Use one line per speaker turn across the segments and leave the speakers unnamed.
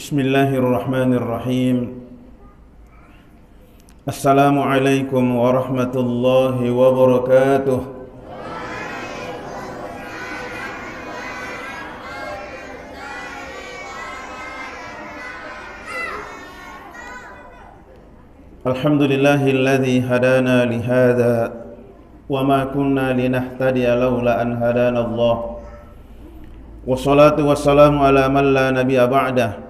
Bismillahirrahmanirrahim. Assalamualaikum warahmatullahi wabarakatuh. Alhamdulillahilladzi hadana lihada wa ma kunna linahtadiya laula an hadana Allah. Wassalatu wassalamu ala man la nabiyya ba'dah.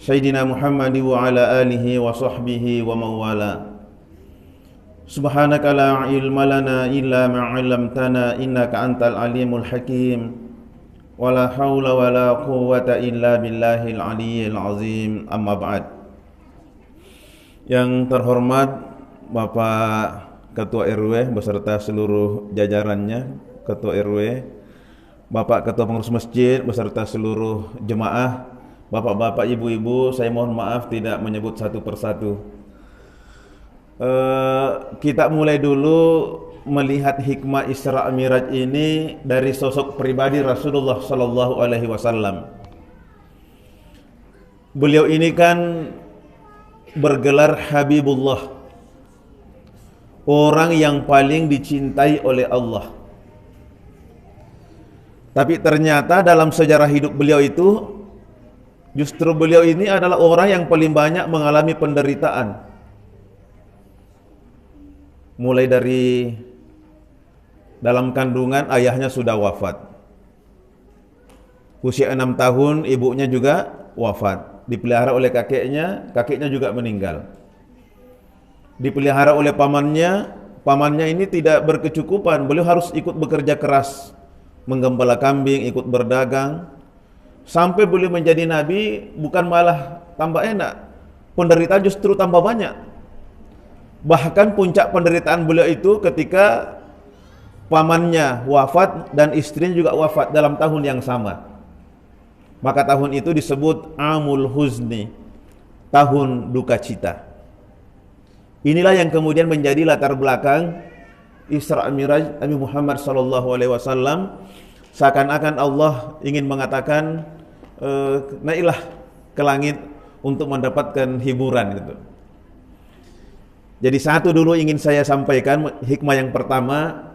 Sayyidina Muhammad wa ala alihi wa sahbihi wa mawala. Subhanaka la ilma lana illa ma 'allamtana innaka antal alimul hakim. Wala haula wala quwwata illa billahil aliyyil azim. Amma ba'd. Yang terhormat Bapak Ketua RW beserta seluruh jajarannya, Ketua RW, Bapak Ketua Pengurus Masjid beserta seluruh jemaah, Bapak-bapak, ibu-ibu, saya mohon maaf tidak menyebut satu persatu. Kita mulai dulu melihat hikmah Isra Miraj ini dari sosok pribadi Rasulullah Sallallahu Alaihi Wasallam. Beliau ini kan bergelar Habibullah, orang yang paling dicintai oleh Allah. Tapi ternyata dalam sejarah hidup beliau itu, justru beliau ini adalah orang yang paling banyak mengalami penderitaan. Mulai dari dalam kandungan ayahnya sudah wafat. Usia 6 tahun ibunya juga wafat. Dipelihara oleh kakeknya, kakeknya juga meninggal. Dipelihara oleh pamannya, pamannya ini tidak berkecukupan. Beliau harus ikut bekerja keras, menggembala kambing, ikut berdagang. Sampai beliau menjadi nabi bukan malah tambah enak, penderitaan justru tambah banyak. Bahkan puncak penderitaan beliau itu ketika pamannya wafat dan istrinya juga wafat dalam tahun yang sama. Maka tahun itu disebut Amul Huzni, tahun duka cita. Inilah yang kemudian menjadi latar belakang Isra Miraj Nabi Muhammad SAW. Seakan-akan Allah ingin mengatakan, naiklah ke langit untuk mendapatkan hiburan gitu. Jadi satu dulu ingin saya sampaikan, hikmah yang pertama,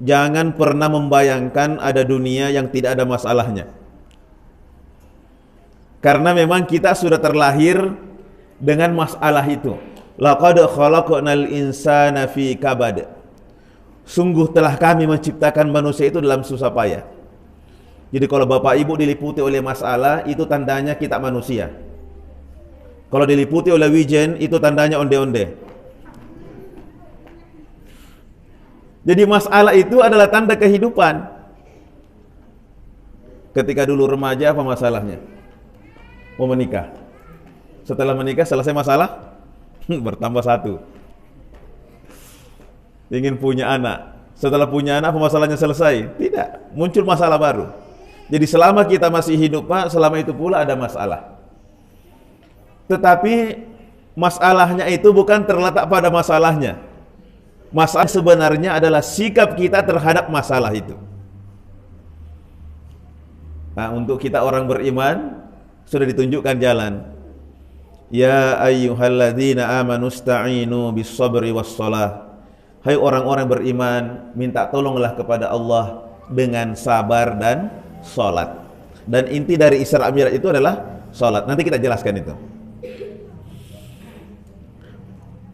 jangan pernah membayangkan ada dunia yang tidak ada masalahnya. Karena memang kita sudah terlahir dengan masalah itu. Laqad khalaqnal insana fi kabad. Sungguh telah kami menciptakan manusia itu dalam susah payah. Jadi kalau bapak ibu diliputi oleh masalah, itu tandanya kita manusia. Kalau diliputi oleh wijen, itu tandanya onde-onde. Jadi masalah itu adalah tanda kehidupan. Ketika dulu remaja, apa masalahnya? Mau menikah. Setelah menikah, selesai masalah, bertambah satu. Ingin punya anak. Setelah punya anak, apa masalahnya selesai? Tidak, muncul masalah baru. Jadi selama kita masih hidup, Pak, selama itu pula ada masalah. Tetapi masalahnya itu bukan terletak pada masalahnya. Masalah sebenarnya adalah sikap kita terhadap masalah itu. Nah, untuk kita orang beriman sudah ditunjukkan jalan. Ya ayyuhalladzina amanu sta'inu bis sabri was shalah. Hai orang-orang beriman, minta tolonglah kepada Allah dengan sabar dan sholat. Dan inti dari Isra Miraj itu adalah sholat. Nanti kita jelaskan itu.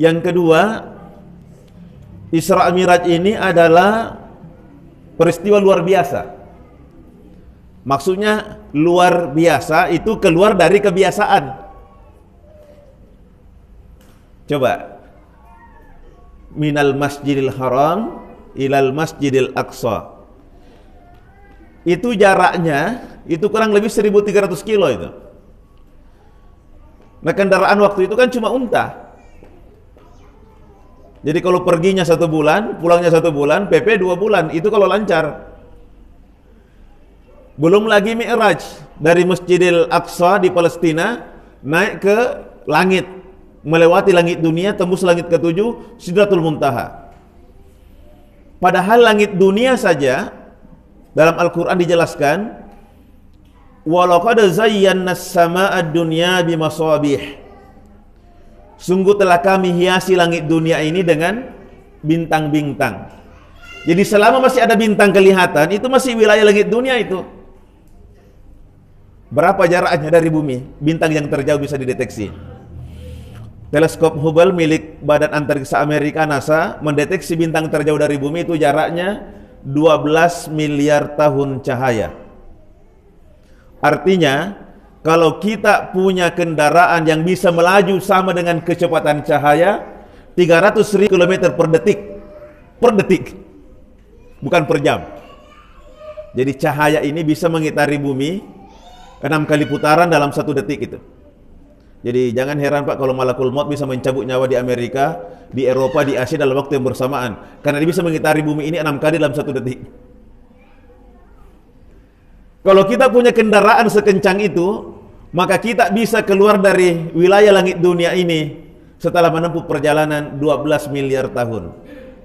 Yang kedua, Isra Miraj ini adalah peristiwa luar biasa. Maksudnya luar biasa itu keluar dari kebiasaan. Coba, minal masjidil haram ilal masjidil aqsa. Itu jaraknya itu kurang lebih 1.300 kilo itu. Nah, kendaraan waktu itu kan cuma unta. Jadi kalau perginya 1 bulan, pulangnya 1 bulan, PP 2 bulan, itu kalau lancar. Belum lagi Mi'raj dari Masjidil Aqsa di Palestina naik ke langit, melewati langit dunia, tembus langit ke-7, Sidratul Muntaha. Padahal langit dunia saja dalam Al-Quran dijelaskan walaqad zayyana as-samaa'a ad-dunya bimasabih. Sungguh telah kami hiasi langit dunia ini dengan bintang-bintang. Jadi selama masih ada bintang kelihatan, itu masih wilayah langit dunia itu. Berapa jaraknya dari bumi? Bintang yang terjauh bisa dideteksi. Teleskop Hubble milik Badan Antariksa Amerika NASA mendeteksi bintang terjauh dari bumi itu jaraknya 12 miliar tahun cahaya. Artinya, kalau kita punya kendaraan yang bisa melaju sama dengan kecepatan cahaya 300.000 km per detik. Per detik. Bukan per jam. Jadi cahaya ini bisa mengitari bumi 6 kali putaran dalam 1 detik itu. Jadi jangan heran Pak kalau malakul maut bisa mencabut nyawa di Amerika, di Eropa, di Asia dalam waktu yang bersamaan. Karena dia bisa mengitari bumi ini 6 kali dalam 1 detik. Kalau kita punya kendaraan sekencang itu, maka kita bisa keluar dari wilayah langit dunia ini setelah menempuh perjalanan 12 miliar tahun.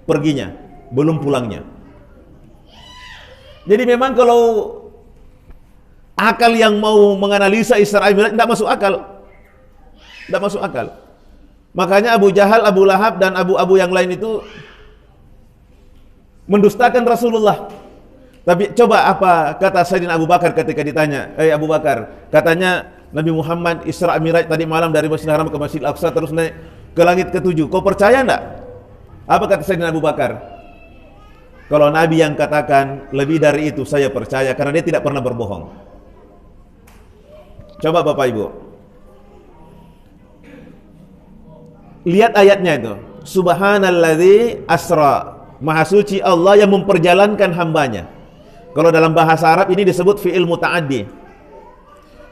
Perginya, belum pulangnya. Jadi memang kalau akal yang mau menganalisa Isra Mi'raj tidak masuk akal. Tidak masuk akal. Makanya Abu Jahal, Abu Lahab, dan abu-abu yang lain itu mendustakan Rasulullah. Tapi coba apa kata Sayyidina Abu Bakar ketika ditanya, Abu Bakar, katanya Nabi Muhammad Isra Mi'raj tadi malam dari Masjidil Haram ke Masjidil Aqsa terus naik ke langit ke-7. Kau percaya enggak? Apa kata Sayyidina Abu Bakar? Kalau Nabi yang katakan lebih dari itu saya percaya, karena dia tidak pernah berbohong. Coba Bapak Ibu lihat ayatnya itu. Subhanalladzi asra. Maha suci Allah yang memperjalankan hambanya. Kalau dalam bahasa Arab ini disebut fi'il muta'addi.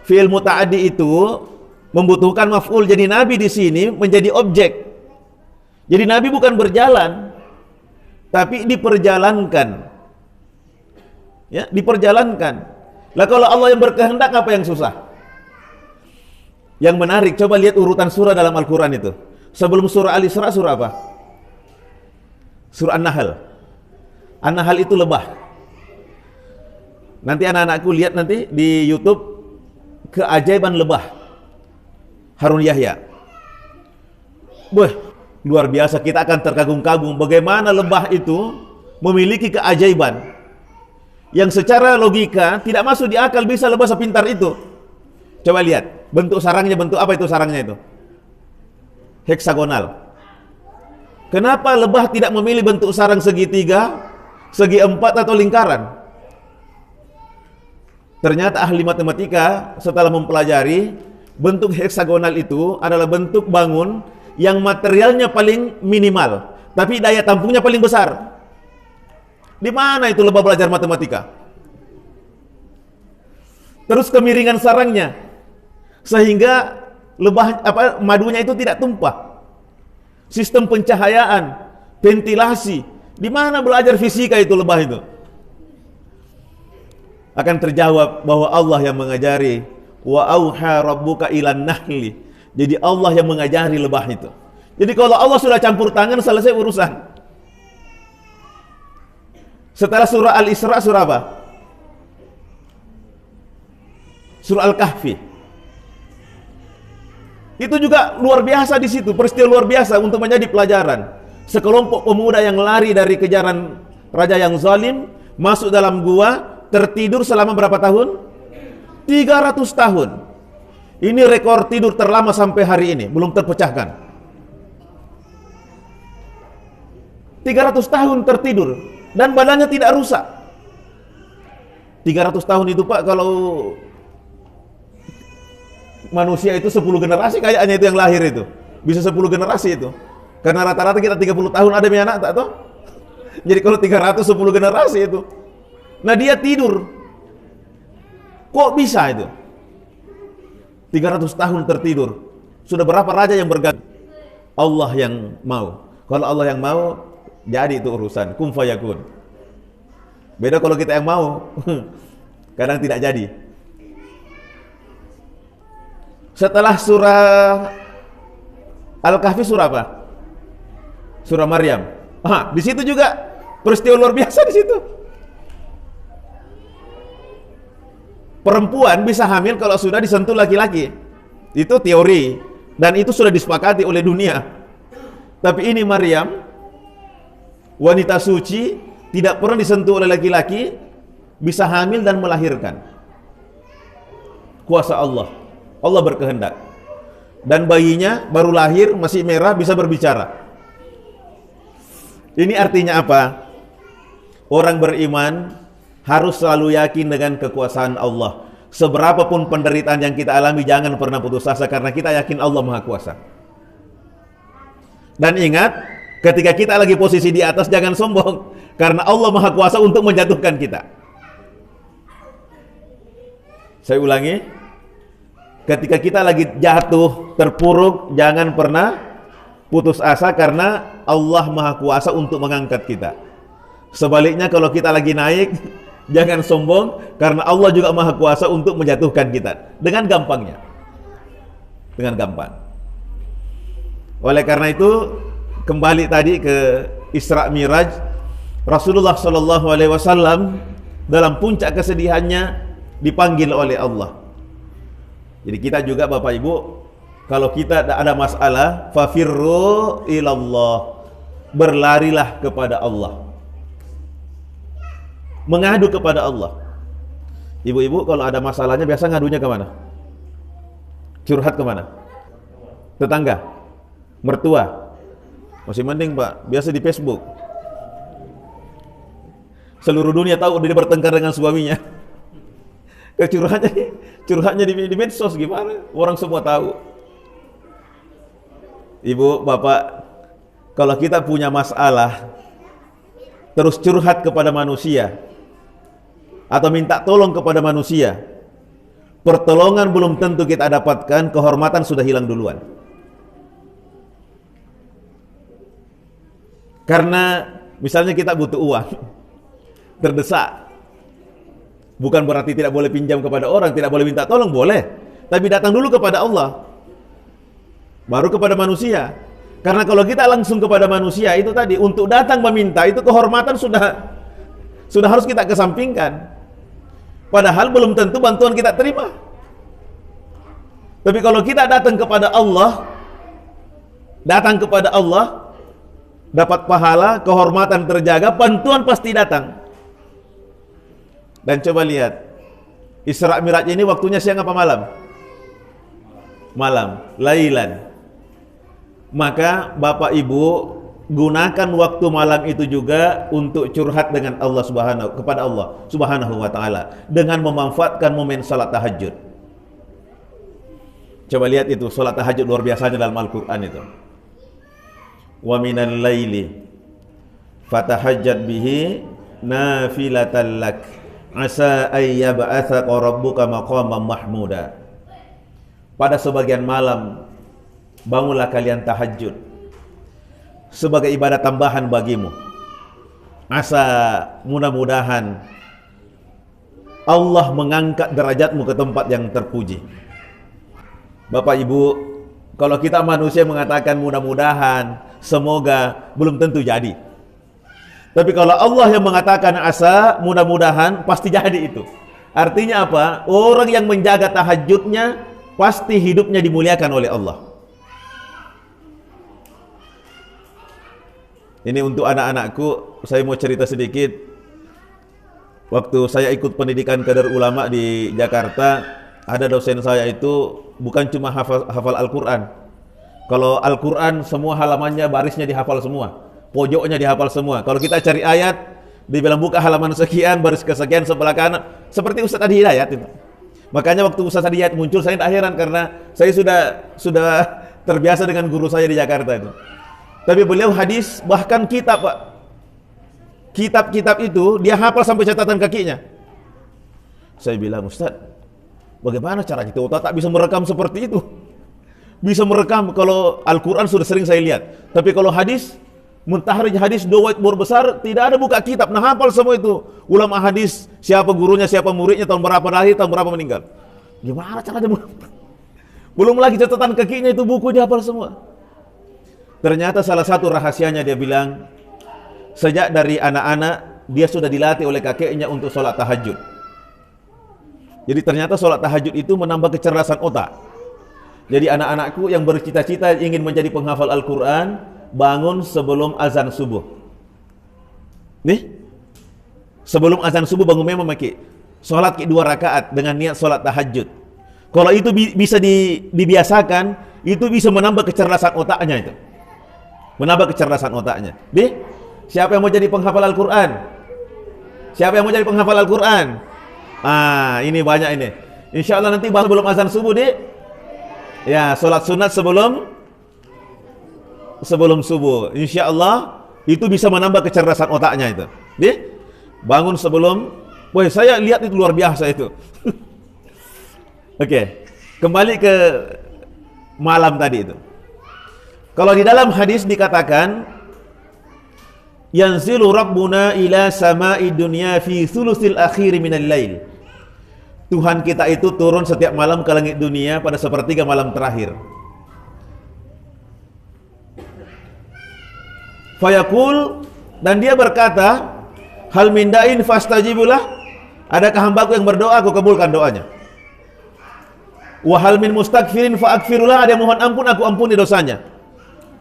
Fi'il muta'addi itu membutuhkan maf'ul. Jadi Nabi di sini menjadi objek. Jadi Nabi bukan berjalan, tapi diperjalankan. Ya, diperjalankan. Lah kalau Allah yang berkehendak, apa yang susah? Yang menarik, coba lihat urutan surah dalam Al-Quran itu. Sebelum surah Al-Isra, surah apa? Surah An-Nahl. An-Nahl itu lebah. Nanti anak-anakku lihat nanti di YouTube keajaiban lebah Harun Yahya. Wah, luar biasa, kita akan terkagum-kagum bagaimana lebah itu memiliki keajaiban yang secara logika tidak masuk di akal. Bisa lebah sepintar itu. Coba lihat bentuk sarangnya, bentuk apa itu sarangnya itu? Heksagonal. Kenapa lebah tidak memilih bentuk sarang segitiga, segi empat atau lingkaran? Ternyata ahli matematika setelah mempelajari bentuk heksagonal itu adalah bentuk bangun yang materialnya paling minimal, tapi daya tampungnya paling besar. Di mana itu lebah belajar matematika? Terus kemiringan sarangnya sehingga lebah madunya itu tidak tumpah. Sistem pencahayaan, ventilasi, di mana belajar fisika itu lebah itu? Akan terjawab bahwa Allah yang mengajari, wa auha rabbuka ilan nahli. Jadi Allah yang mengajari lebah itu. Jadi kalau Allah sudah campur tangan, selesai urusan. Setelah surah Al-Isra, surah apa? Surah Al-Kahfi. Itu juga luar biasa di situ, peristiwa luar biasa untuk menjadi pelajaran. Sekelompok pemuda yang lari dari kejaran raja yang zalim, masuk dalam gua, tertidur selama berapa tahun? 300 tahun. Ini rekor tidur terlama sampai hari ini, belum terpecahkan. 300 tahun tertidur dan badannya tidak rusak. 300 tahun itu Pak, kalau manusia itu 10 generasi kayaknya itu yang lahir itu. Bisa 10 generasi itu. Karena rata-rata kita 30 tahun ada anak tak tahu. Jadi kalau 300 10 generasi itu. Nah dia tidur. Kok bisa itu? 300 tahun tertidur. Sudah berapa raja yang berganti? Allah yang mau. Kalau Allah yang mau, jadi itu urusan. Kum fayakun. Beda kalau kita yang mau. Kadang tidak jadi. Setelah surah Al-Kahfi surah apa? Surah Maryam. Di situ juga peristiwa luar biasa di situ. perempuan bisa hamil kalau sudah disentuh laki-laki. Itu teori, dan itu sudah disepakati oleh dunia. Tapi ini Maryam, wanita suci, tidak pernah disentuh oleh laki-laki, bisa hamil dan melahirkan. Kuasa Allah. Allah berkehendak. Dan bayinya baru lahir, masih merah, bisa berbicara. Ini artinya apa? Orang beriman harus selalu yakin dengan kekuasaan Allah. Seberapapun penderitaan yang kita alami, jangan pernah putus asa, karena kita yakin Allah Maha Kuasa. Dan ingat, ketika kita lagi posisi di atas, jangan sombong, karena Allah Maha Kuasa untuk menjatuhkan kita. Saya ulangi, ketika kita lagi jatuh, terpuruk, jangan pernah putus asa, karena Allah Maha Kuasa untuk mengangkat kita. Sebaliknya, kalau kita lagi naik, jangan sombong, karena Allah juga Maha Kuasa untuk menjatuhkan kita dengan gampangnya, dengan gampang. Oleh karena itu, kembali tadi ke Isra Miraj, Rasulullah Shallallahu Alaihi Wasallam dalam puncak kesedihannya dipanggil oleh Allah. Jadi kita juga Bapak Ibu, kalau kita ada masalah, fafirru ilallah, berlarilah kepada Allah, mengadu kepada Allah. Ibu-ibu kalau ada masalahnya biasa ngadunya kemana? Curhat kemana? Tetangga? Mertua? Masih mending Pak, biasa di Facebook. Seluruh dunia tahu dia bertengkar dengan suaminya. Curhatnya di medsos gimana? Orang semua tahu. Ibu, Bapak, kalau kita punya masalah terus curhat kepada manusia atau minta tolong kepada manusia, pertolongan belum tentu kita dapatkan, kehormatan sudah hilang duluan. Karena misalnya kita butuh uang, terdesak, bukan berarti tidak boleh pinjam kepada orang, tidak boleh minta tolong, boleh, tapi datang dulu kepada Allah, baru kepada manusia. Karena kalau kita langsung kepada manusia, itu tadi, untuk datang meminta, itu kehormatan sudah harus kita kesampingkan. Padahal belum tentu bantuan kita terima. Tapi kalau kita datang kepada Allah, dapat pahala, kehormatan terjaga, bantuan pasti datang. Dan coba lihat, Isra Miraj ini waktunya siang apa malam? Malam, lailan. Maka Bapak Ibu gunakan waktu malam itu juga untuk curhat dengan Allah kepada Allah Subhanahu wa taala dengan memanfaatkan momen salat tahajud. Coba lihat itu salat tahajud luar biasanya dalam Al-Qur'an itu. Wa minal laili fatahajjat bihi nafilatan lak asa ay yab'atsaka rabbuka maqaman mahmuda. Pada sebagian malam bangunlah kalian tahajud sebagai ibadah tambahan bagimu. Asa, mudah-mudahan Allah mengangkat derajatmu ke tempat yang terpuji. Bapak Ibu, kalau kita manusia mengatakan mudah-mudahan, semoga, belum tentu jadi. Tapi kalau Allah yang mengatakan asa, mudah-mudahan, pasti jadi itu. Artinya apa? Orang yang menjaga tahajudnya pasti hidupnya dimuliakan oleh Allah. Ini untuk anak-anakku, saya mau cerita sedikit. Waktu saya ikut pendidikan kader ulama di Jakarta, ada dosen saya itu bukan cuma hafal Al-Quran. Kalau Al-Quran semua halamannya, barisnya dihafal semua, pojoknya dihafal semua. Kalau kita cari ayat, dibilang buka halaman sekian, baris kesekian, sebelah kanan, seperti Ustaz Adi Hidayat itu. Makanya waktu Ustaz Adi Hidayat muncul, saya tak heran karena saya sudah terbiasa dengan guru saya di Jakarta itu. Tapi beliau hadis, bahkan kitab Pak, kitab-kitab itu dia hafal sampai catatan kakinya. Saya bilang, Ustaz, bagaimana cara kita otak tak bisa merekam seperti itu? Bisa merekam, kalau Al-Quran sudah sering saya lihat, tapi kalau hadis, muntahrij hadis, 2 whiteboard besar, tidak ada buka kitab, nah hafal semua itu. Ulama hadis, siapa gurunya, siapa muridnya, tahun berapa lahir, tahun berapa meninggal. Gimana caranya? Belum lagi catatan kakinya, itu buku dihafal semua. Ternyata salah satu rahasianya, dia bilang, sejak dari anak-anak dia sudah dilatih oleh kakeknya untuk sholat tahajud. Jadi ternyata sholat tahajud itu menambah kecerdasan otak. Jadi anak-anakku yang bercita-cita ingin menjadi penghafal Al-Quran, bangun sebelum azan subuh. Nih, sebelum azan subuh bangun memang maki. Sholat 2 rakaat dengan niat sholat tahajud. Kalau itu bisa dibiasakan, itu bisa menambah kecerdasan otaknya itu. Menambah kecerdasan otaknya. Nih, siapa yang mau jadi penghafal Al-Quran? Siapa yang mau jadi penghafal Al-Quran? Ini banyak ini. Insya Allah nanti sebelum azan subuh deh. Ya, sholat sunat sebelum subuh. Insya Allah itu bisa menambah kecerdasan otaknya itu. Deh, bangun sebelum. Wah, saya lihat itu luar biasa itu. Oke, kembali ke malam tadi itu. Kalau di dalam hadis dikatakan, yanzilu rabbuna ila sama'i dunya fi thuluthil akhir minal lail. Tuhan kita itu turun setiap malam ke langit dunia pada sepertiga malam terakhir. Fayaqul, dan dia berkata, hal min da'in fastajibulah, adakah hambaku yang berdoa, aku kabulkan doanya. Wa hal min mustaghfirin fa'aghfirulah, ada yang mohon ampun, aku ampuni dosanya.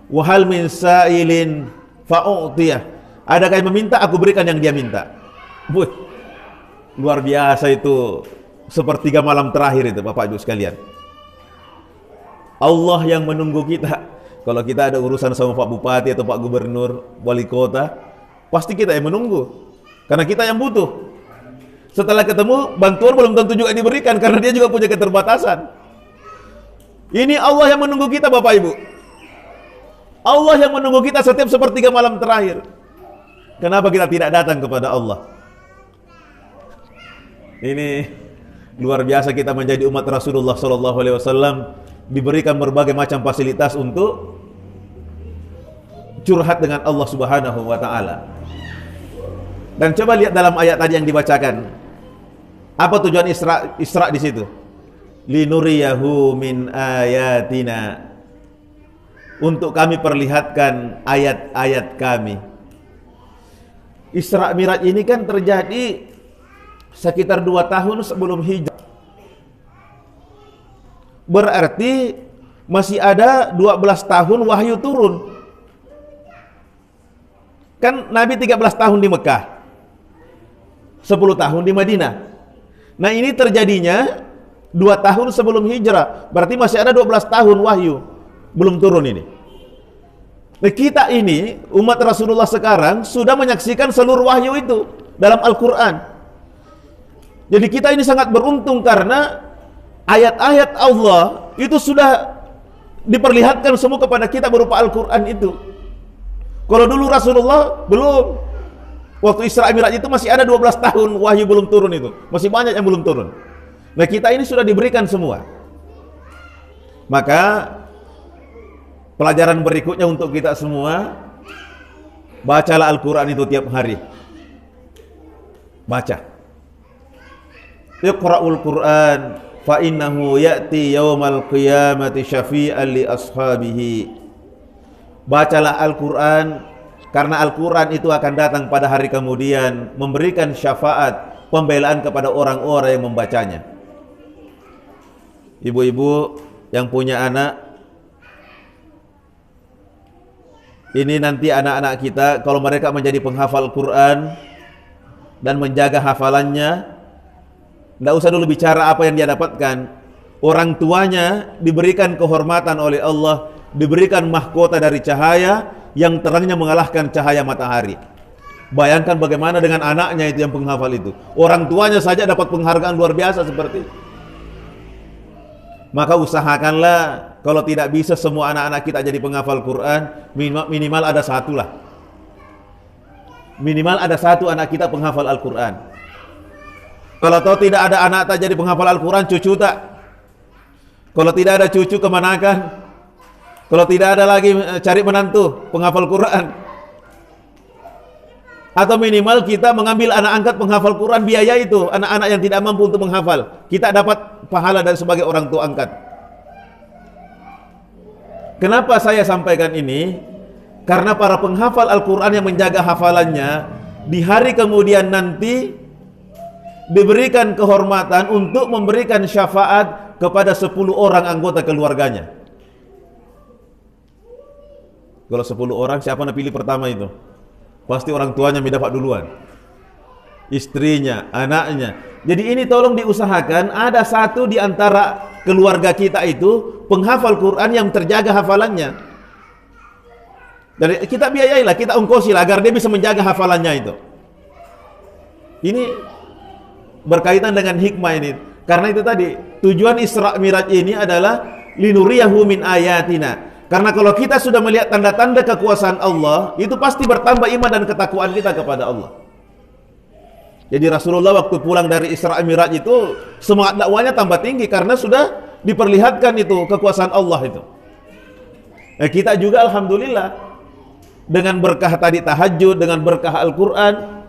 Wa hal min sa'ilin fa'u'tiyah, adakah yang meminta, aku berikan yang dia minta. Luar biasa itu. Sepertiga malam terakhir itu Bapak Ibu sekalian. Allah yang menunggu kita. Kalau kita ada urusan sama Pak Bupati atau Pak Gubernur, Wali Kota, pasti kita yang menunggu. Karena kita yang butuh. Setelah ketemu, bantuan belum tentu juga diberikan karena dia juga punya keterbatasan. Ini Allah yang menunggu kita Bapak Ibu. Allah yang menunggu kita setiap sepertiga malam terakhir. Kenapa kita tidak datang kepada Allah? Ini luar biasa, kita menjadi umat Rasulullah SAW, diberikan berbagai macam fasilitas untuk curhat dengan Allah Subhanahu wa Ta'ala. Dan coba lihat dalam ayat tadi yang dibacakan, apa tujuan Isra di situ? Linuriyahu min ayatina, untuk kami perlihatkan ayat-ayat kami. Isra Miraj ini kan terjadi sekitar 2 tahun sebelum hijrah. Berarti masih ada 12 tahun wahyu turun. Kan Nabi 13 tahun di Mekah, 10 tahun di Madinah. Nah ini terjadinya 2 tahun sebelum hijrah. Berarti masih ada 12 tahun wahyu belum turun ini. Nah kita ini umat Rasulullah sekarang sudah menyaksikan seluruh wahyu itu dalam Al-Quran. Jadi kita ini sangat beruntung karena ayat-ayat Allah itu sudah diperlihatkan semua kepada kita berupa Al-Quran itu. Kalau dulu Rasulullah belum, waktu Isra Mi'raj itu masih ada 12 tahun wahyu belum turun itu. Masih banyak yang belum turun. Nah kita ini sudah diberikan semua. Maka pelajaran berikutnya untuk kita semua, bacalah Al-Quran itu tiap hari. Baca. Iqra'ul Qur'an fa innahu ya'ti yaumal qiyamati syafi'an li ashabihi. Bacalah Al-Quran karena Al-Quran itu akan datang pada hari kemudian memberikan syafaat, pembelaan kepada orang-orang yang membacanya. Ibu-ibu yang punya anak, ini nanti anak-anak kita kalau mereka menjadi penghafal Quran dan menjaga hafalannya, tidak usah dulu bicara apa yang dia dapatkan. Orang tuanya diberikan kehormatan oleh Allah, diberikan mahkota dari cahaya yang terangnya mengalahkan cahaya matahari. Bayangkan bagaimana dengan anaknya itu yang penghafal itu. Orang tuanya saja dapat penghargaan luar biasa seperti itu. Maka usahakanlah, kalau tidak bisa semua anak-anak kita jadi penghafal Quran, minimal ada satu lah. Minimal ada satu anak kita penghafal Al-Quran. Kalau tahu tidak ada anak tak jadi penghafal Al-Quran, cucu tak. Kalau tidak ada cucu, kemanakan? Kalau tidak ada lagi, cari menantu penghafal Quran. Atau minimal kita mengambil anak angkat penghafal Quran, biaya itu anak-anak yang tidak mampu untuk menghafal, kita dapat pahala dari sebagai orang tua angkat. Kenapa saya sampaikan ini? Karena para penghafal Al-Quran yang menjaga hafalannya, di hari kemudian nanti diberikan kehormatan untuk memberikan syafaat kepada 10 orang anggota keluarganya. Kalau 10 orang, siapa yang pilih pertama itu? Pasti orang tuanya mendapat duluan, istrinya, anaknya. Jadi ini tolong diusahakan ada satu di antara keluarga kita itu penghafal Quran yang terjaga hafalannya. Dan kita biayailah, kita ongkosilah agar dia bisa menjaga hafalannya itu. Ini berkaitan dengan hikmah ini. Karena itu tadi, tujuan Isra Miraj ini adalah linuriyahu min ayatina. Karena kalau kita sudah melihat tanda-tanda kekuasaan Allah, itu pasti bertambah iman dan ketakwaan kita kepada Allah. Jadi Rasulullah waktu pulang dari Isra Miraj itu semangat dakwanya tambah tinggi karena sudah diperlihatkan itu kekuasaan Allah itu. Kita juga alhamdulillah dengan berkah tadi tahajud, dengan berkah Al-Qur'an,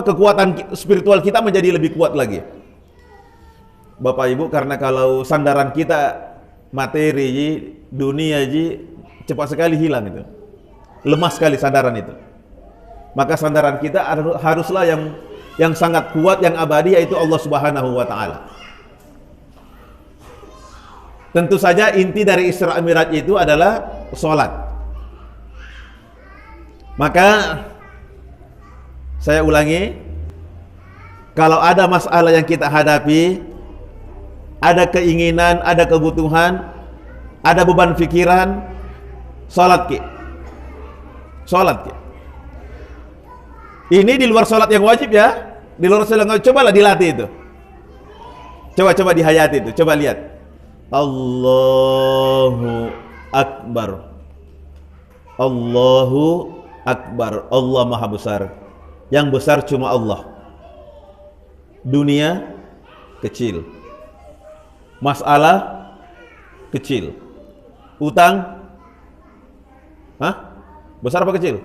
kekuatan spiritual kita menjadi lebih kuat lagi. Bapak Ibu, karena kalau sandaran kita materi, dunia cepat sekali hilang itu. Lemah sekali sandaran itu. Maka sandaran kita haruslah yang sangat kuat, yang abadi, yaitu Allah Subhanahu wa taala. Tentu saja inti dari Isra Miraj itu adalah salat. Maka saya ulangi, kalau ada masalah yang kita hadapi, ada keinginan, ada kebutuhan, ada beban pikiran, salat ki. Salat ki. Ini di luar salat yang wajib ya. Di luar salat yang wajib, cobalah dilatih itu. Coba dihayati itu, coba lihat. Allahu Akbar. Allahu Akbar. Allah Maha Besar. Yang besar cuma Allah. Dunia kecil. Masalah kecil. Utang besar apa kecil?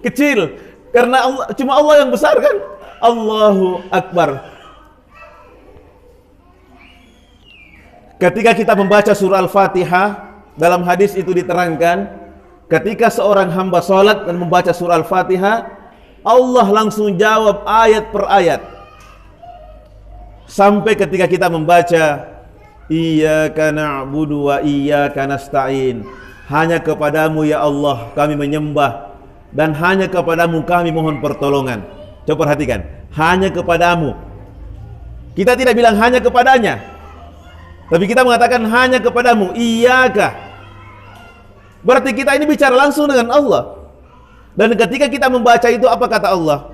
Kecil. Karena Allah, cuma Allah yang besar kan? Allahu Akbar. Ketika kita membaca surah Al-Fatihah, dalam hadis itu diterangkan, ketika seorang hamba salat dan membaca surah Al-Fatihah, Allah langsung jawab ayat per ayat. Sampai ketika kita membaca Iyyaka na'budu wa iyyaka nasta'in, hanya kepadamu ya Allah kami menyembah, dan hanya kepadamu kami mohon pertolongan. Coba perhatikan, hanya kepadamu. Kita tidak bilang hanya kepadanya, tapi kita mengatakan hanya kepadamu. Iyyaka, berarti kita ini bicara langsung dengan Allah. Dan ketika kita membaca itu, apa kata Allah?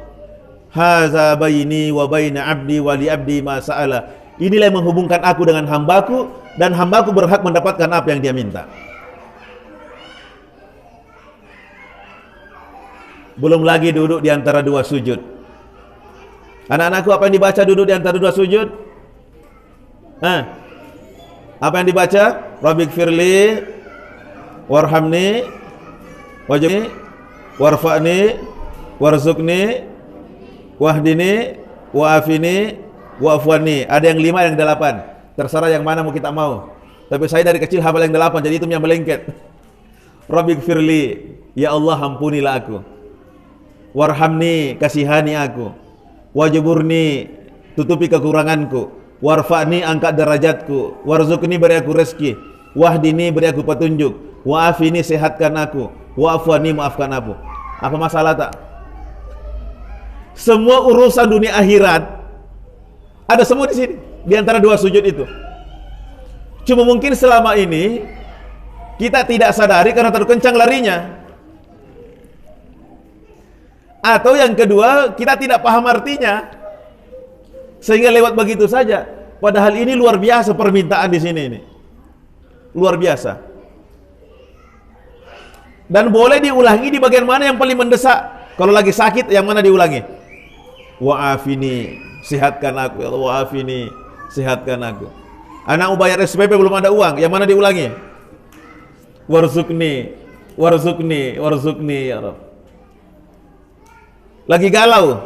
Haza baini wa baina abdi wa li abdi ma sa'ala. Inilah yang menghubungkan aku dengan hambaku, dan hambaku berhak mendapatkan apa yang dia minta. Belum lagi duduk di antara dua sujud. Anak-anakku, apa yang dibaca duduk di antara dua sujud? Apa yang dibaca? Rabbighfirli warhamni wajibni warfa'ni warzuqni wahdini wa'afini wa'afwani. Ada yang 5, yang 8. Terserah yang mana mau kita mau. Tapi saya dari kecil hafal yang 8, jadi itu yang melengket. Rabbighfirli, ya Allah ampunilah aku. Warhamni, kasihani aku. Wajiburni, tutupi kekuranganku. Warfa'ni, angkat derajatku. Warzuqni, beri aku rezeki. Wahdini, beri aku petunjuk. Wa'afini, sehatkan aku. Wa'afwani, maafkan aku. Apa masalah tak? Semua urusan dunia akhirat ada semua di sini, di antara dua sujud itu. Cuma mungkin selama ini kita tidak sadari karena terlalu kencang larinya. Atau yang kedua, kita tidak paham artinya, sehingga lewat begitu saja. Padahal ini luar biasa permintaan di sini ini. Luar biasa. Dan boleh diulangi di bagian mana yang paling mendesak. Kalau lagi sakit, yang mana diulangi? Wa'afini, sehatkan aku. Ya Allah, wa'afini, sehatkan aku. Anak mau bayar SPP belum ada uang, yang mana diulangi? Warzuqni, warzuqni, warzuqni ya Rabb. Lagi galau,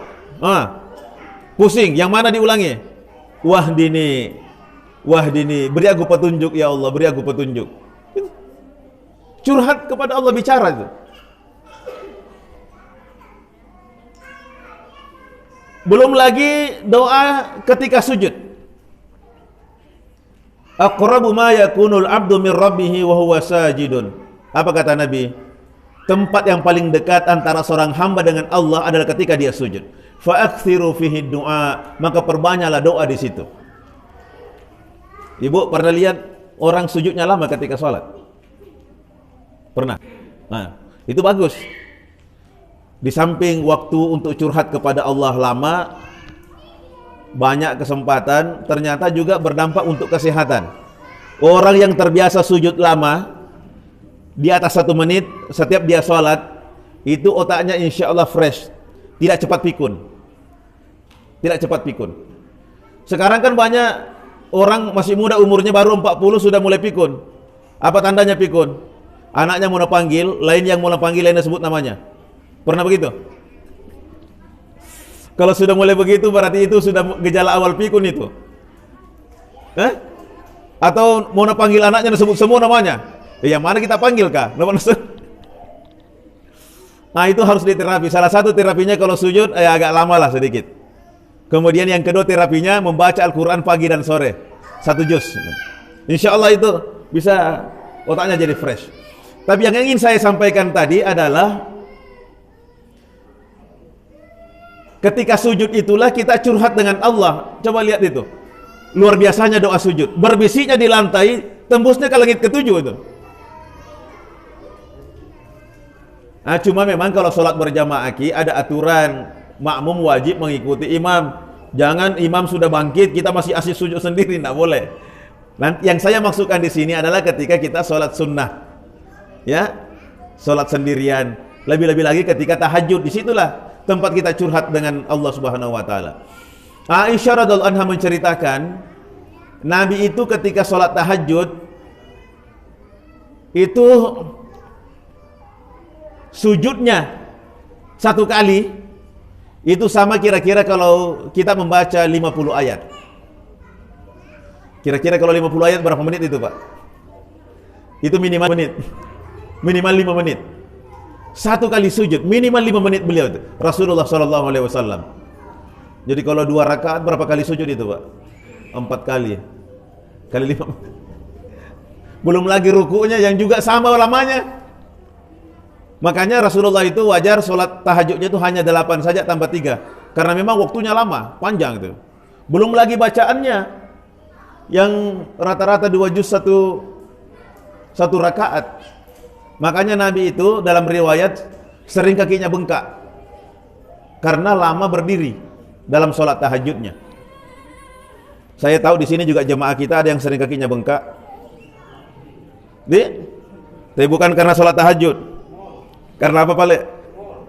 pusing, yang mana diulangi? Wahdini, wahdini, beri aku petunjuk ya Allah, beri aku petunjuk. Curhat kepada Allah, bicara itu. Belum lagi doa ketika sujud. Aqrabu ma yakunul abdu min rabbih wa huwa sajidun. Apa kata Nabi? Tempat yang paling dekat antara seorang hamba dengan Allah adalah ketika dia sujud. Fa aktsiru fihi du'a, maka perbanyaklah doa di situ. Ibu pernah lihat orang sujudnya lama ketika sholat? Pernah? Nah, itu bagus. Di samping waktu untuk curhat kepada Allah lama, banyak kesempatan, ternyata juga berdampak untuk kesehatan. Orang yang terbiasa sujud lama, di atas 1 menit, setiap dia sholat, itu otaknya insya Allah fresh, tidak cepat pikun. Tidak cepat pikun. Sekarang kan banyak orang masih muda, umurnya baru 40 sudah mulai pikun. Apa tandanya pikun? Anaknya mau panggil, lain yang mau panggil, lain sebut namanya. Pernah begitu? Kalau sudah mulai begitu berarti itu sudah gejala awal pikun itu. Atau mau panggil anaknya disebut semua namanya. Yang mana kita panggil kah? Nah, itu harus diterapi. Salah satu terapinya kalau sujud agak lama lah sedikit. Kemudian yang kedua terapinya membaca Al-Quran pagi dan sore 1 juz. Insya Allah itu bisa otaknya jadi fresh. Tapi yang ingin saya sampaikan tadi adalah ketika sujud itulah kita curhat dengan Allah. Coba lihat itu. Luar biasanya doa sujud. Berbisiknya di lantai, tembusnya ke langit ke-7 itu. Nah, cuma memang kalau sholat berjamaah ada aturan. Makmum wajib mengikuti imam. Jangan imam sudah bangkit, kita masih asyik sujud sendiri, tidak boleh. Nanti yang saya maksudkan di sini adalah ketika kita sholat sunnah. Ya, sholat sendirian. Lebih-lebih lagi ketika tahajud, disitulah tempat kita curhat dengan Allah Subhanahu wa taala. Aisyah radhiallahu anha menceritakan, Nabi itu ketika sholat tahajud itu sujudnya 1 kali itu sama kira-kira kalau kita membaca 50 ayat. Kira-kira kalau 50 ayat berapa menit itu, Pak? Itu minimal menit. Minimal 5 menit. 1 kali sujud minimal 5 menit beliau itu. Rasulullah sallallahu alaihi wasallam. Jadi kalau 2 rakaat berapa kali sujud itu, Pak? 4 kali. Kali 5. Belum lagi rukunya yang juga sama lamanya. Makanya Rasulullah itu wajar sholat tahajudnya itu hanya 8 saja tambah 3. Karena memang waktunya lama, panjang itu. Belum lagi bacaannya yang rata-rata 2 juz satu rakaat. Makanya Nabi itu dalam riwayat sering kakinya bengkak karena lama berdiri dalam sholat tahajudnya. Saya tahu di sini juga jemaah kita ada yang sering kakinya bengkak. Tapi bukan karena sholat tahajud. Karena apa, Pak Le?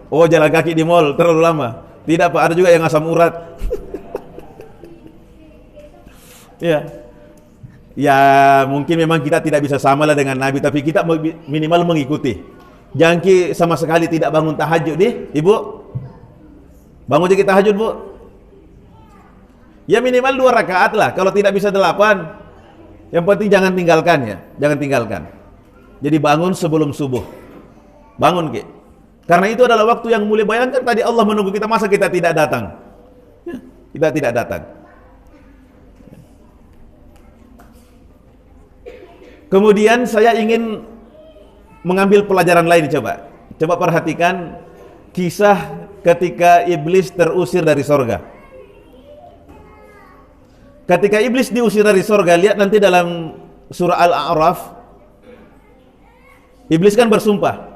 Oh, jalan kaki di mall terlalu lama. Tidak, Pak, ada juga yang asam urat. Ya. Ya, mungkin memang kita tidak bisa samalah dengan Nabi, tapi kita minimal mengikuti. Jangan sama sekali tidak bangun tahajud Ibu. Bangun dikit tahajud, Bu. Ya minimal 2 rakaat lah. Kalau tidak bisa 8, yang penting jangan tinggalkan ya. Jangan tinggalkan. Jadi bangun sebelum subuh. Bangun karena itu adalah waktu yang mulia. Bayangkan tadi Allah menunggu kita, masa kita tidak datang? Ya, kita tidak datang. Kemudian saya ingin mengambil pelajaran lain. Coba perhatikan kisah ketika iblis terusir dari sorga. Ketika iblis diusir dari sorga, lihat nanti dalam surah Al-A'raf, iblis kan bersumpah.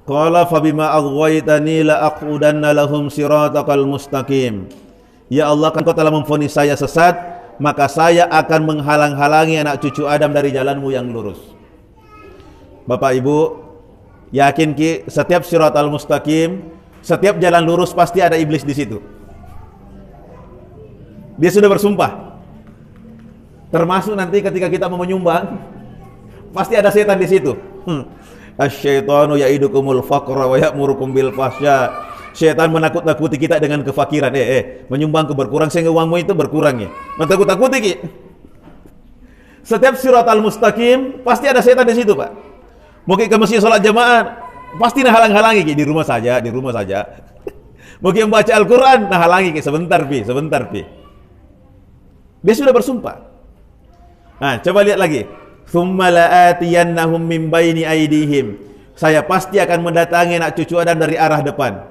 Qala fabima aghwaytani la aqudanna lahum siratakal mustaqim. Ya Allah, kan Kau telah memvonis saya sesat, maka saya akan menghalang-halangi anak cucu Adam dari jalanmu yang lurus. Bapak Ibu, yakin setiap siratal mustaqim, setiap jalan lurus pasti ada iblis di situ. Dia sudah bersumpah. Termasuk nanti ketika kita mau menyumbang, pasti ada setan di situ. Asy-syaitanu ya'idukumul faqra wa ya'murukum bil fahsya. Syaitan menakut-nakuti kita dengan kefakiran. Menyumbang berkurang sehingga uangmu itu berkurang ya. Menakut-nakuti Setiap siratal mustaqim pasti ada setan di situ, Pak. Mungkin ke masjid salat jamaah, Pasti nah halang-halangi di rumah saja, di rumah saja. Mungkin membaca Al-Quran, nah halangi sebentar pi, sebentar pi. Dia sudah bersumpah. Nah, coba lihat lagi. Tsumma la'atiyannahum min baini aydihim. Saya pasti akan mendatangi anak cucu Adam dari arah depan.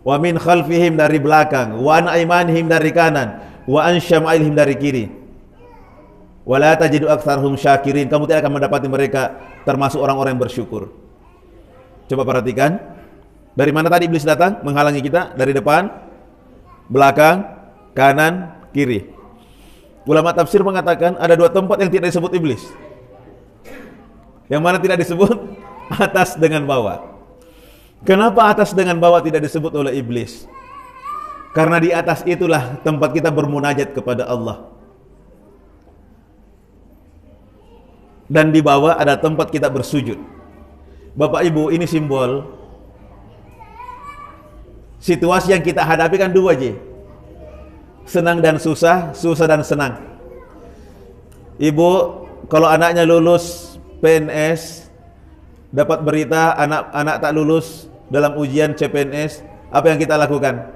Wa min khalfihim dari belakang, wa an aymanihim dari kanan, wa an syama'ilhim dari kiri. Wa la tajidu aktsarhum syakirin. Kamu tidak akan mendapati mereka termasuk orang-orang yang bersyukur. Coba perhatikan. Dari mana tadi iblis datang menghalangi kita? Dari depan, belakang, kanan, kiri. Ulama tafsir mengatakan ada dua tempat yang tidak disebut iblis. Yang mana tidak disebut? Atas dengan bawah. Kenapa atas dengan bawah tidak disebut oleh iblis? Karena di atas itulah tempat kita bermunajat kepada Allah. Dan di bawah ada tempat kita bersujud. Bapak Ibu, ini simbol situasi yang kita hadapi kan dua aja. Senang dan susah, susah dan senang. Ibu, kalau anaknya lulus PNS, dapat berita anak-anak tak lulus dalam ujian CPNS, apa yang kita lakukan?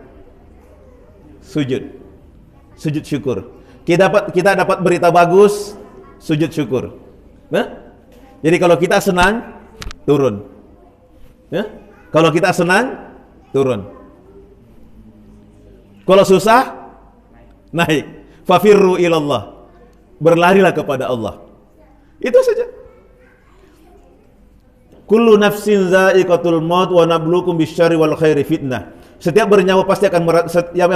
Sujud. Sujud syukur. Kita dapat berita bagus, sujud syukur. Nah? Jadi kalau kita senang, turun. Ya? Kalau kita senang, turun. Kalau susah, naik. Fafirru ilallah. Berlarilah kepada Allah. Itu saja. Kullu nafsin za'iqatul maut wa nabluukum bisyarri wal khairi fitnah. Setiap yang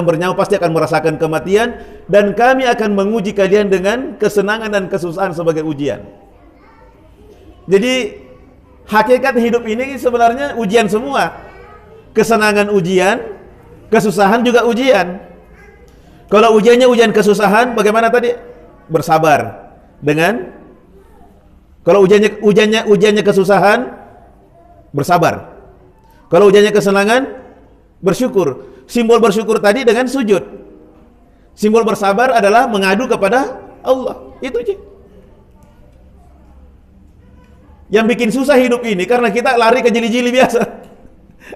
bernyawa pasti akan merasakan kematian, dan kami akan menguji kalian dengan kesenangan dan kesusahan sebagai ujian. Jadi hakikat hidup ini sebenarnya ujian semua. Kesenangan ujian, kesusahan juga ujian. Kalau ujiannya ujian kesusahan, bagaimana tadi? Bersabar. Dengan kalau ujiannya kesusahan, bersabar. Kalau ujiannya kesenangan, bersyukur. Simbol bersyukur tadi dengan sujud. Simbol bersabar adalah mengadu kepada Allah. Itu aja. Yang bikin susah hidup ini karena kita lari ke jili-jili biasa.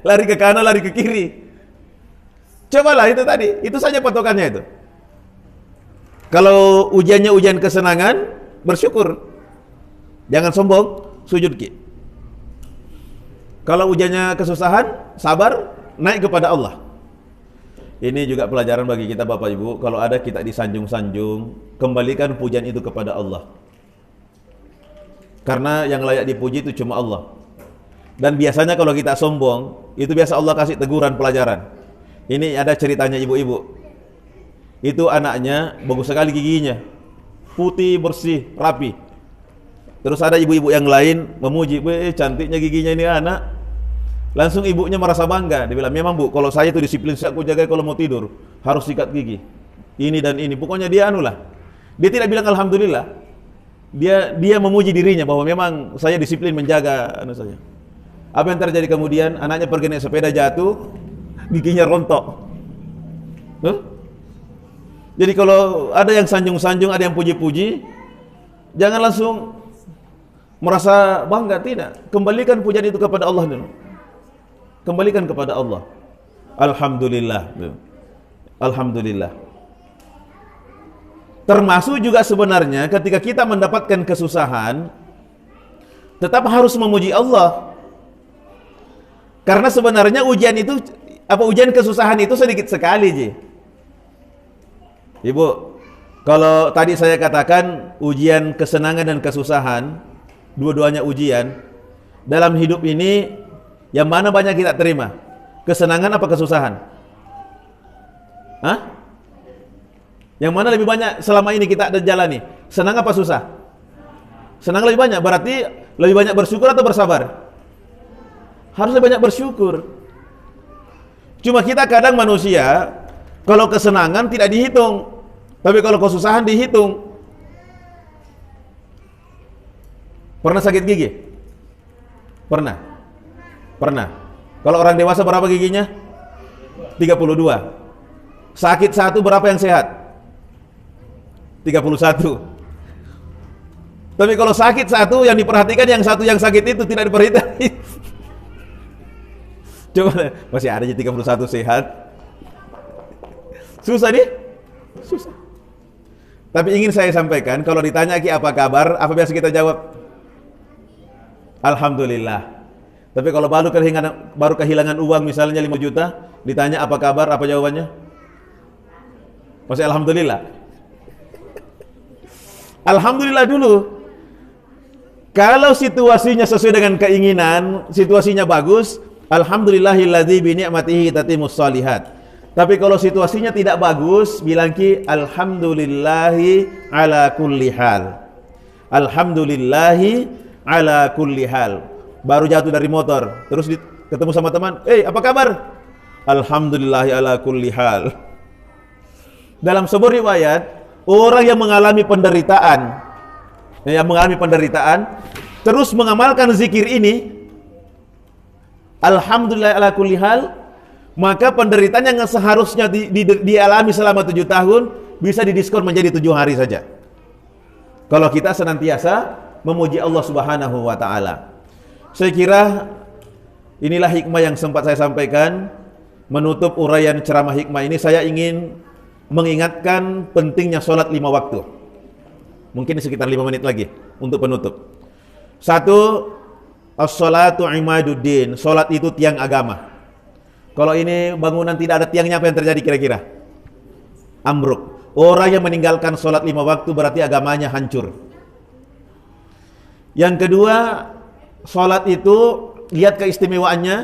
Lari ke kanan, lari ke kiri. Cobalah itu tadi, itu saja patokannya itu. Kalau ujiannya ujian kesenangan, bersyukur. Jangan sombong, sujud ki. Kalau ujiannya kesusahan, sabar, naik kepada Allah. Ini juga pelajaran bagi kita Bapak Ibu. Kalau ada kita disanjung-sanjung, kembalikan pujian itu kepada Allah. Karena yang layak dipuji itu cuma Allah. Dan biasanya kalau kita sombong, itu biasa Allah kasih teguran pelajaran. Ini ada ceritanya ibu-ibu. Itu anaknya bagus sekali giginya, putih, bersih, rapi. Terus ada ibu-ibu yang lain memuji, cantiknya giginya ini anak. Langsung ibunya merasa bangga. Dia bilang, memang Bu, kalau saya itu disiplin, aku jaga kalau mau tidur harus sikat gigi. Ini dan ini. Pokoknya dia anulah. Dia tidak bilang alhamdulillah. Dia memuji dirinya bahwa memang saya disiplin menjaga anu saja. Apa yang terjadi kemudian? Anaknya pergi naik sepeda, jatuh, giginya rontok. Jadi kalau ada yang sanjung-sanjung, ada yang puji-puji, jangan langsung merasa bangga, tidak. Kembalikan pujian itu kepada Allah dulu. Kembalikan kepada Allah. Alhamdulillah. Alhamdulillah. Termasuk juga sebenarnya ketika kita mendapatkan kesusahan, tetap harus memuji Allah. Karena sebenarnya ujian kesusahan itu sedikit sekali, Ji. Ibu, kalau tadi saya katakan ujian kesenangan dan kesusahan, dua-duanya ujian. Dalam hidup ini, yang mana banyak kita terima? Kesenangan apa kesusahan? Hah? Yang mana lebih banyak selama ini kita ada jalani? Senang apa susah? Senang lebih banyak, berarti lebih banyak bersyukur atau bersabar? Harus lebih banyak bersyukur. Cuma kita kadang manusia, kalau kesenangan tidak dihitung, tapi kalau kesusahan dihitung. Pernah sakit gigi? Pernah? Pernah. Kalau orang dewasa berapa giginya? 32. Sakit satu, berapa yang sehat? 31. Tapi kalau sakit satu, yang diperhatikan yang satu yang sakit itu tidak diperhatikan. Coba masih ada aja 31 sehat. Susah nih? Susah. Tapi ingin saya sampaikan, kalau ditanya Ki apa kabar, apa biasa kita jawab? Alhamdulillah. Tapi kalau baru kehilangan uang misalnya 5 juta, ditanya apa kabar, apa jawabannya? Masih alhamdulillah. Alhamdulillah dulu. Kalau situasinya sesuai dengan keinginan, situasinya bagus, alhamdulillahilladzi bi ni'matihi tatimmus shalihat. Tapi kalau situasinya tidak bagus, bilang Ki alhamdulillahi ala kulli hal. Alhamdulillahi ala kulli hal. Baru jatuh dari motor, terus ketemu sama teman, apa kabar? Alhamdulillahi ala kulli hal. Dalam sebuah riwayat, orang yang mengalami penderitaan, terus mengamalkan zikir ini, alhamdulillah ala kulli hal, maka penderitaan yang seharusnya dialami selama 7 tahun bisa didiskon menjadi 7 hari saja. Kalau kita senantiasa memuji Allah Subhanahu wa taala. Saya kira inilah hikmah yang sempat saya sampaikan. Menutup uraian ceramah hikmah ini, saya ingin mengingatkan pentingnya sholat 5 waktu. Mungkin sekitar 5 menit lagi untuk penutup. 1, as-sholatu imaduddin. Sholat itu tiang agama. Kalau ini bangunan tidak ada tiangnya, apa yang terjadi kira-kira? Ambruk. Orang yang meninggalkan sholat 5 waktu berarti agamanya hancur. Yang kedua, sholat itu lihat keistimewaannya,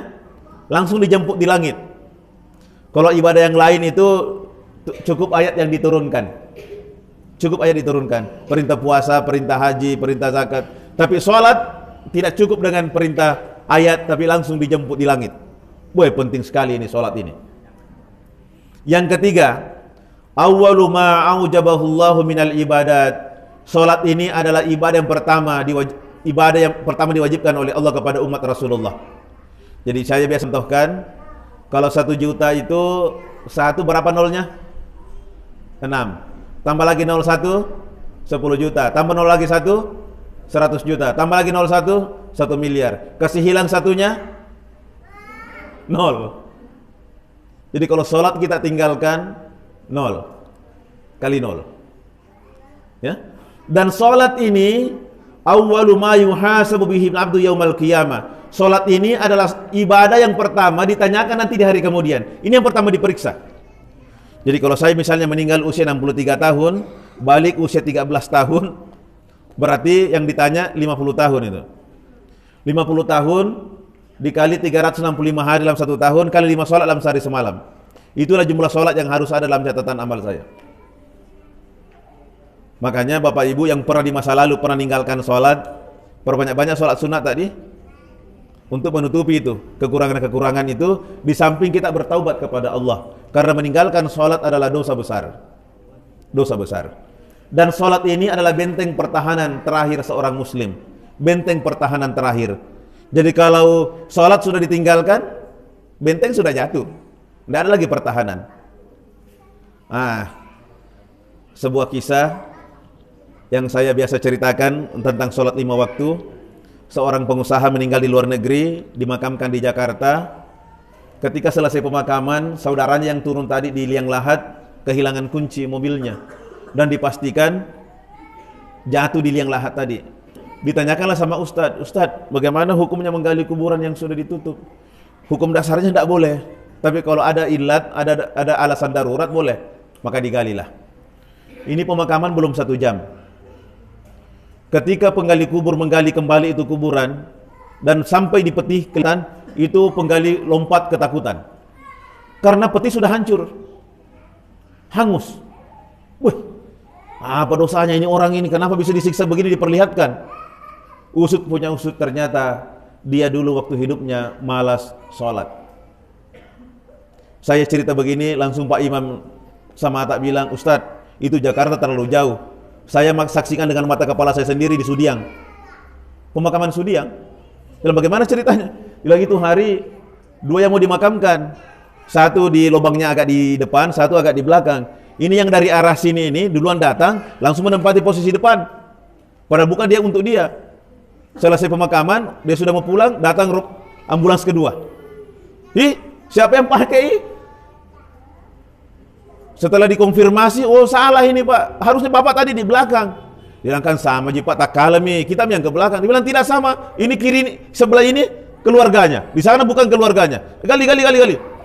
langsung dijemput di langit. Kalau ibadah yang lain itu cukup ayat yang diturunkan. Perintah puasa, perintah haji, perintah zakat. Tapi sholat tidak cukup dengan perintah ayat, tapi langsung dijemput di langit. Wah, penting sekali ini sholat ini. Yang ketiga, awwalu ma aujabahullahu minal ibadat. Sholat ini adalah ibadah yang pertama diwajibkan oleh Allah kepada umat Rasulullah. Jadi saya biasa contohkan, kalau 1 juta itu 1 berapa nolnya? 6. Tambah lagi 0 1, 10 juta. Tambah 0 lagi 1, 100 juta. Tambah lagi 0 1, 1 miliar. Kasih hilang satunya, 0. Jadi kalau sholat kita tinggalkan 0 kali 0, ya. Dan sholat ini awwalu ma yuhasabu bihi abdu yaumal qiyamah. Sholat ini adalah ibadah yang pertama ditanyakan nanti di hari kemudian. Ini yang pertama diperiksa. Jadi kalau saya misalnya meninggal usia 63 tahun, balik usia 13 tahun, berarti yang ditanya 50 tahun itu. 50 tahun dikali 365 hari dalam 1 tahun, kali 5 sholat dalam sehari semalam. Itulah jumlah sholat yang harus ada dalam catatan amal saya. Makanya Bapak Ibu yang pernah di masa lalu pernah meninggalkan sholat, perbanyak-banyak sholat sunat tadi, untuk menutupi itu, kekurangan-kekurangan itu, di samping kita bertaubat kepada Allah. Karena meninggalkan sholat adalah dosa besar. Dosa besar. Dan sholat ini adalah benteng pertahanan terakhir seorang muslim. Benteng pertahanan terakhir. Jadi kalau sholat sudah ditinggalkan, benteng sudah jatuh. Tidak ada lagi pertahanan. Sebuah kisah yang saya biasa ceritakan tentang sholat 5 waktu. Seorang pengusaha meninggal di luar negeri, dimakamkan di Jakarta. Ketika selesai pemakaman, saudaranya yang turun tadi di liang lahat kehilangan kunci mobilnya. Dan dipastikan jatuh di liang lahat tadi. Ditanyakanlah sama Ustadz, bagaimana hukumnya menggali kuburan yang sudah ditutup? Hukum dasarnya tidak boleh, tapi kalau ada ilat, ada alasan darurat boleh, maka digalilah. Ini pemakaman belum 1 jam. Ketika penggali kubur menggali kembali itu kuburan dan sampai di peti kelihatan, itu penggali lompat ketakutan karena peti sudah hancur, hangus. Wih, apa dosanya ini orang ini? Kenapa bisa disiksa begini, diperlihatkan? Usut punya usut, ternyata dia dulu waktu hidupnya malas sholat. Saya cerita begini, langsung Pak Imam sama tak bilang, Ustadz, itu Jakarta terlalu jauh. Saya saksikan dengan mata kepala saya sendiri di Sudiang, pemakaman Sudiang. Dan bagaimana ceritanya? Bilang itu hari 2 yang mau dimakamkan, 1 di lubangnya agak di depan, 1 agak di belakang. Ini yang dari arah sini ini duluan datang, langsung menempati posisi depan. Padahal bukan dia untuk dia. Selesai pemakaman, dia sudah mau pulang, datang ambulans kedua. Ih, siapa yang pakai? Setelah dikonfirmasi, oh salah ini Pak, harusnya Bapak tadi di belakang. Dia bilang kan sama Pak, tak kalah mi, kita yang ke belakang. Dia bilang tidak sama, ini kiri, sebelah ini keluarganya, di sana bukan keluarganya. Kali.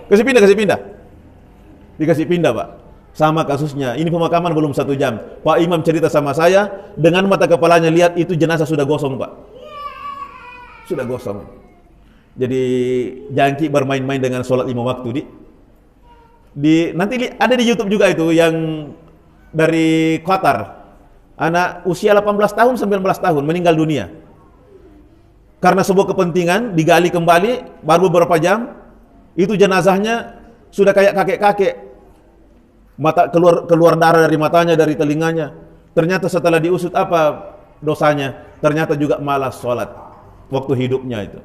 Kasih pindah. Dikasih pindah Pak. Sama kasusnya, ini pemakaman belum 1 jam. Pak Imam cerita sama saya, dengan mata kepalanya lihat itu jenazah sudah gosong Pak. Sudah gosong. Jadi jangki bermain-main dengan sholat 5 waktu nanti ada di YouTube juga itu yang dari Qatar. Anak usia 18 tahun, 19 tahun meninggal dunia. Karena sebuah kepentingan digali kembali baru beberapa jam, itu jenazahnya sudah kayak kakek-kakek. Mata keluar darah dari matanya, dari telinganya. Ternyata setelah diusut apa dosanya? Ternyata juga malas sholat waktu hidupnya itu.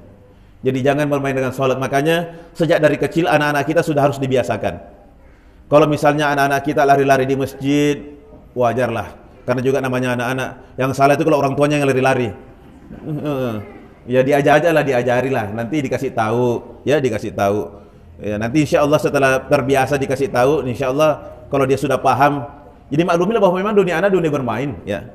Jadi jangan bermain dengan sholat. Makanya sejak dari kecil anak-anak kita sudah harus dibiasakan. Kalau misalnya anak-anak kita lari-lari di masjid, wajarlah. Karena juga namanya anak-anak. Yang salah itu kalau orang tuanya yang lari-lari. Ya diajarilah. Nanti dikasih tahu. Ya dikasih tahu. Ya nanti insya Allah setelah terbiasa dikasih tahu, insya Allah kalau dia sudah paham. Jadi maklumilah bahwa memang dunia anak dunia bermain. Ya.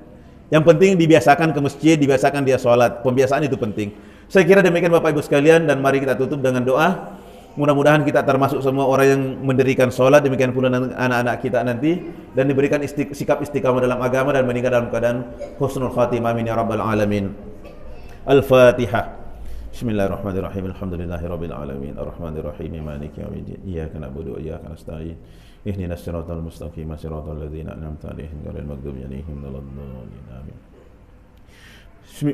Yang penting dibiasakan ke masjid, dibiasakan dia sholat. Pembiasaan itu penting. Saya kira demikian Bapak Ibu sekalian, dan mari kita tutup dengan doa. Mudah-mudahan kita termasuk semua orang yang mendirikan sholat, demikian pula anak-anak kita nanti, dan diberikan sikap istiqamah dalam agama dan meninggal dalam keadaan husnul khatimah. Amin ya rabbal alamin. Al-Fatihah. Bismillahirrahmanirrahim. Alhamdulillahirabbil alamin. Arrahmanirrahim. Maliki yaumiddin. Iyyaka na'budu wa iyyaka nasta'in. Ihdinas siratal mustaqim, siratal ladzina an'amta 'alaihim ghairil maghdubi 'alaihim waladdallin. Amin.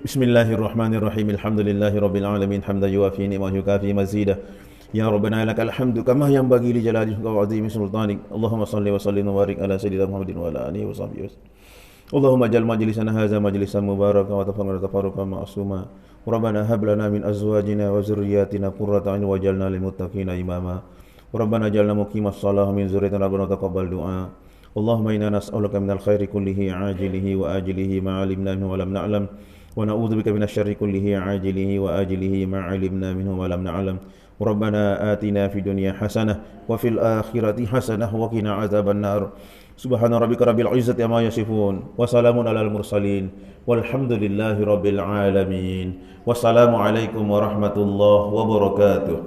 Bismillahirrahmanirrahim. Alhamdulillahirabbil alamin. Hamdan yuwafi ni'mahu yukafi mazidah. Ya Rabbana lakal hamdu kama yanbaghi li jalali wa 'azimi sultanik. Allahumma shalli wa sallim wa barik ala sayyidina Muhammadin wa ala alihi wa sahbihi. Allahumma jal majlisana hadza majlisan mubarakan wa tafarruqa ma'suma. Rabbana hab lana min azwajina wa dzurriyyatina qurrata a'yun waj'alna lil muttaqina imama. Rabbana jalna muqimas shalah min dzurriyyatina rabbana taqabbal du'a. Allahumma inna nas'aluka minal khairi kullihi ajilihi wa ajilihi ma 'alimna minhu wa lam na'lam. Wa na'udzubika minasy syarri kullihi ajilihi wa ajilihi ma 'alimna minhu wa lam na'lam. Rabbana atina fid dunya hasanah wa fil akhirati hasanah wa qina adzaban nar. Subhana rabbika rabbil izzati amma yasifun wa salamun alal mursalin walhamdulillahi rabbil alamin. Wassalamu alaikum warahmatullahi wabarakatuh.